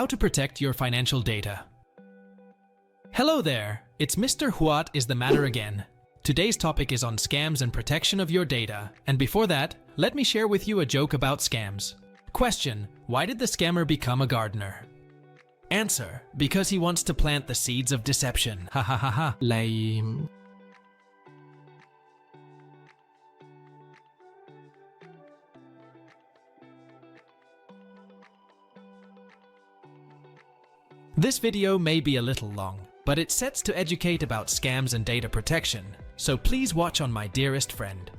How to protect your financial data. Hello there, it's Mr. What is the matter again. Today's topic is on scams and protection of your data. And before that, let me share with you a joke about scams. Question: why did the scammer become a gardener? Answer: because he wants to plant the seeds of deception. Ha ha ha ha. Lame. This video may be a little long, but it sets to educate about scams and data protection, so please watch on, my dearest friend.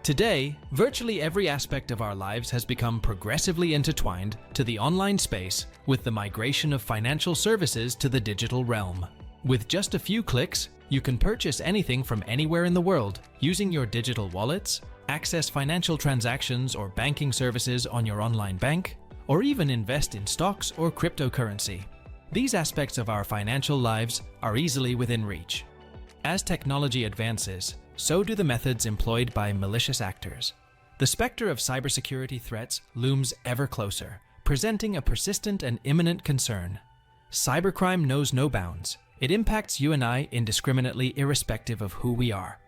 Today, virtually every aspect of our lives has become progressively intertwined to the online space with the migration of financial services to the digital realm. With just a few clicks, you can purchase anything from anywhere in the world using your digital wallets, access financial transactions or banking services on your online bank, or even invest in stocks or cryptocurrency. These aspects of our financial lives are easily within reach. As technology advances, so do the methods employed by malicious actors. The specter of cybersecurity threats looms ever closer, presenting a persistent and imminent concern. Cybercrime knows no bounds. It impacts you and I indiscriminately, irrespective of who we are.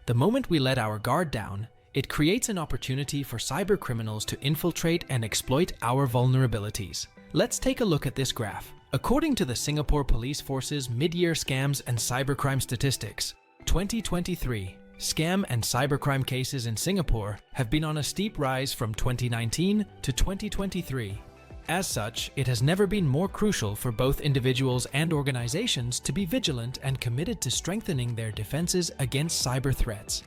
The moment we let our guard down, it creates an opportunity for cybercriminals to infiltrate and exploit our vulnerabilities. Let's take a look at this graph. According to the Singapore Police Force's mid-year scams and cybercrime statistics, 2023 scam and cybercrime cases in Singapore have been on a steep rise from 2019 to 2023. As such, it has never been more crucial for both individuals and organizations to be vigilant and committed to strengthening their defenses against cyber threats.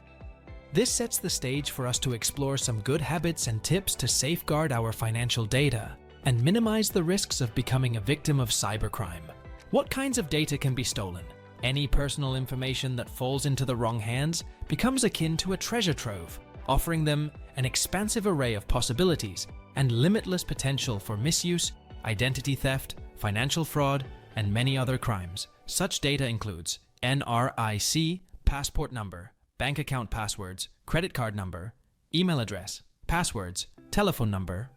This sets the stage for us to explore some good habits and tips to safeguard our financial data and minimize the risks of becoming a victim of cybercrime. What kinds of data can be stolen? Any personal information that falls into the wrong hands becomes akin to a treasure trove, offering them an expansive array of possibilities and limitless potential for misuse, identity theft, financial fraud, and many other crimes. Such data includes NRIC, passport number, bank account passwords, credit card number, email address, passwords, telephone number.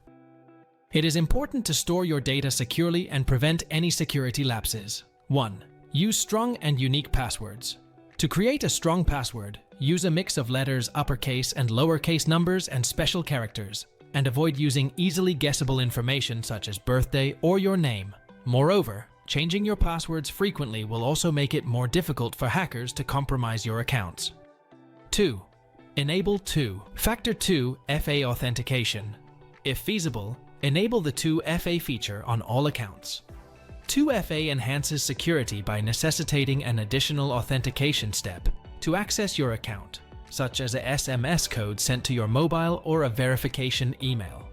It is important to store your data securely and prevent any security lapses. 1. Use strong and unique passwords. To create a strong password, use a mix of letters, uppercase and lowercase numbers and special characters, and avoid using easily guessable information such as birthday or your name. Moreover, changing your passwords frequently will also make it more difficult for hackers to compromise your accounts. 2. Enable Factor 2FA authentication. If feasible, enable the 2FA feature on all accounts. 2FA enhances security by necessitating an additional authentication step to access your account, such as a SMS code sent to your mobile or a verification email.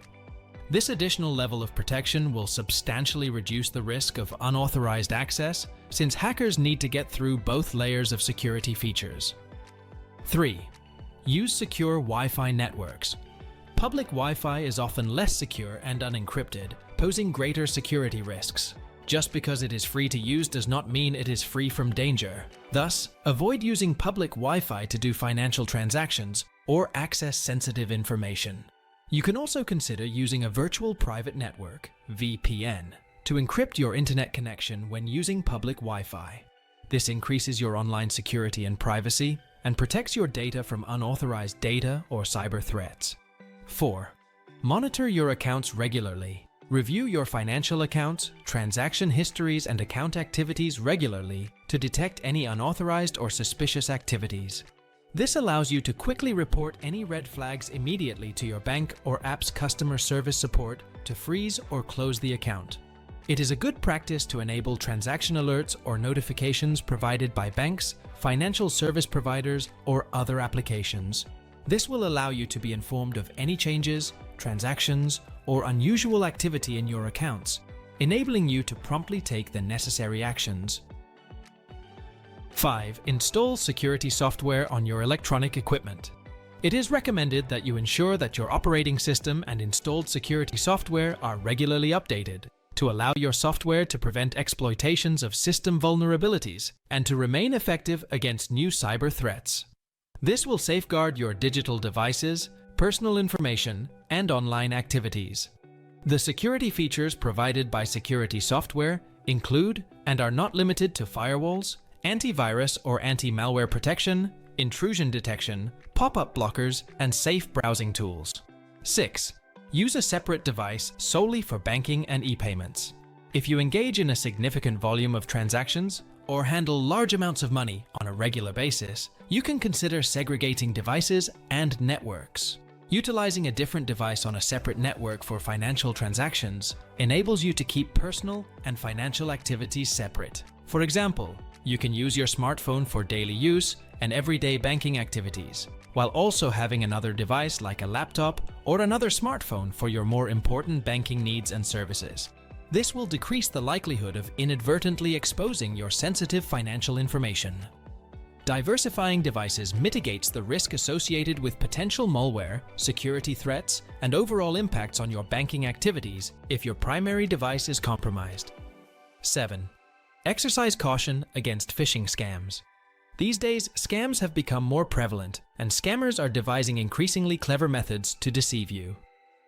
This additional level of protection will substantially reduce the risk of unauthorized access, since hackers need to get through both layers of security features. 3. Use secure Wi-Fi networks. Public Wi-Fi is often less secure and unencrypted, posing greater security risks. Just because it is free to use does not mean it is free from danger. Thus, avoid using public Wi-Fi to do financial transactions or access sensitive information. You can also consider using a virtual private network, VPN, to encrypt your internet connection when using public Wi-Fi. This increases your online security and privacy and protects your data from unauthorized data or cyber threats. 4. Monitor your accounts regularly. Review your financial accounts, transaction histories, and account activities regularly to detect any unauthorized or suspicious activities. This allows you to quickly report any red flags immediately to your bank or app's customer service support to freeze or close the account. It is a good practice to enable transaction alerts or notifications provided by banks, financial service providers, or other applications. This will allow you to be informed of any changes, transactions, or unusual activity in your accounts, enabling you to promptly take the necessary actions. 5. Install security software on your electronic equipment. It is recommended that you ensure that your operating system and installed security software are regularly updated to allow your software to prevent exploitations of system vulnerabilities and to remain effective against new cyber threats. This will safeguard your digital devices, personal information, and online activities. The security features provided by security software include and are not limited to firewalls, antivirus or anti-malware protection, intrusion detection, pop-up blockers, and safe browsing tools. 6. Use a separate device solely for banking and e-payments. If you engage in a significant volume of transactions or handle large amounts of money on a regular basis, you can consider segregating devices and networks. Utilizing a different device on a separate network for financial transactions enables you to keep personal and financial activities separate. For example, you can use your smartphone for daily use and everyday banking activities, while also having another device like a laptop or another smartphone for your more important banking needs and services. This will decrease the likelihood of inadvertently exposing your sensitive financial information. Diversifying devices mitigates the risk associated with potential malware, security threats, and overall impacts on your banking activities if your primary device is compromised. 7. Exercise caution against phishing scams. These days, scams have become more prevalent, and scammers are devising increasingly clever methods to deceive you.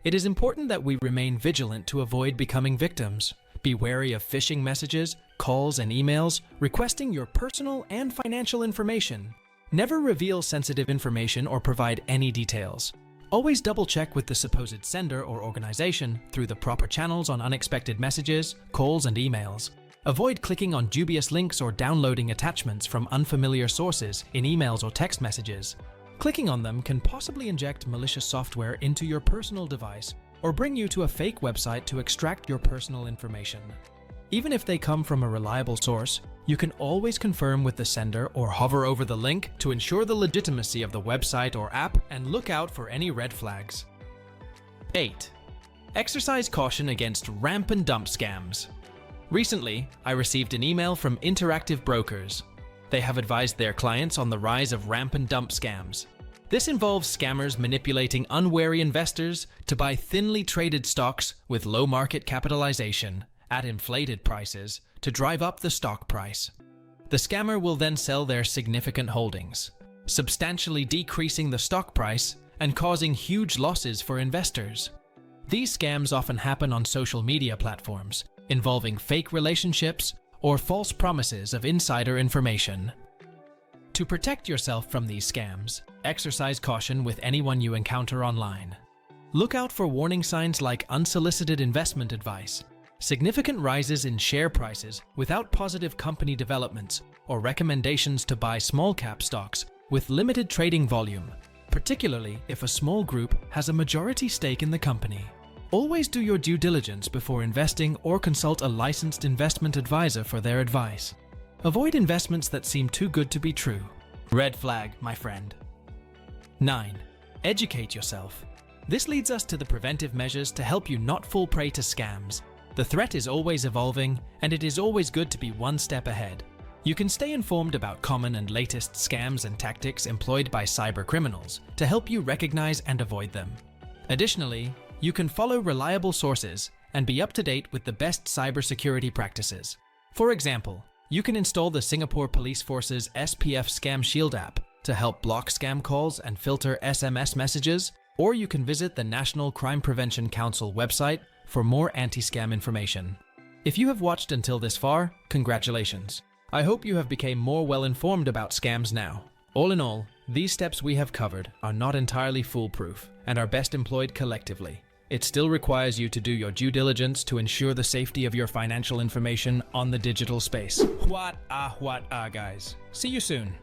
It is important that we remain vigilant to avoid becoming victims. Be wary of phishing messages, calls, and emails requesting your personal and financial information. Never reveal sensitive information or provide any details. Always double-check with the supposed sender or organization through the proper channels on unexpected messages, calls, and emails. Avoid clicking on dubious links or downloading attachments from unfamiliar sources in emails or text messages. Clicking on them can possibly inject malicious software into your personal device or bring you to a fake website to extract your personal information. Even if they come from a reliable source, you can always confirm with the sender or hover over the link to ensure the legitimacy of the website or app and look out for any red flags. 8. Exercise caution against ramp and dump scams. Recently, I received an email from Interactive Brokers. They have advised their clients on the rise of ramp and dump scams. This involves scammers manipulating unwary investors to buy thinly traded stocks with low market capitalization at inflated prices to drive up the stock price. The scammer will then sell their significant holdings, substantially decreasing the stock price and causing huge losses for investors. These scams often happen on social media platforms, involving fake relationships or false promises of insider information. To protect yourself from these scams, exercise caution with anyone you encounter online. Look out for warning signs like unsolicited investment advice, significant rises in share prices without positive company developments, or recommendations to buy small-cap stocks with limited trading volume, particularly if a small group has a majority stake in the company. Always do your due diligence before investing or consult a licensed investment advisor for their advice. Avoid investments that seem too good to be true. Red flag, my friend. 9. Educate yourself. This leads us to the preventive measures to help you not fall prey to scams. The threat is always evolving, and it is always good to be one step ahead. You can stay informed about common and latest scams and tactics employed by cyber criminals to help you recognize and avoid them. Additionally, you can follow reliable sources and be up to date with the best cybersecurity practices. For example, you can install the Singapore Police Force's SPF Scam Shield app to help block scam calls and filter SMS messages, or you can visit the National Crime Prevention Council website for more anti-scam information. If you have watched until this far, congratulations. I hope you have become more well-informed about scams now. All in all, these steps we have covered are not entirely foolproof and are best employed collectively. It still requires you to do your due diligence to ensure the safety of your financial information on the digital space. What guys. See you soon.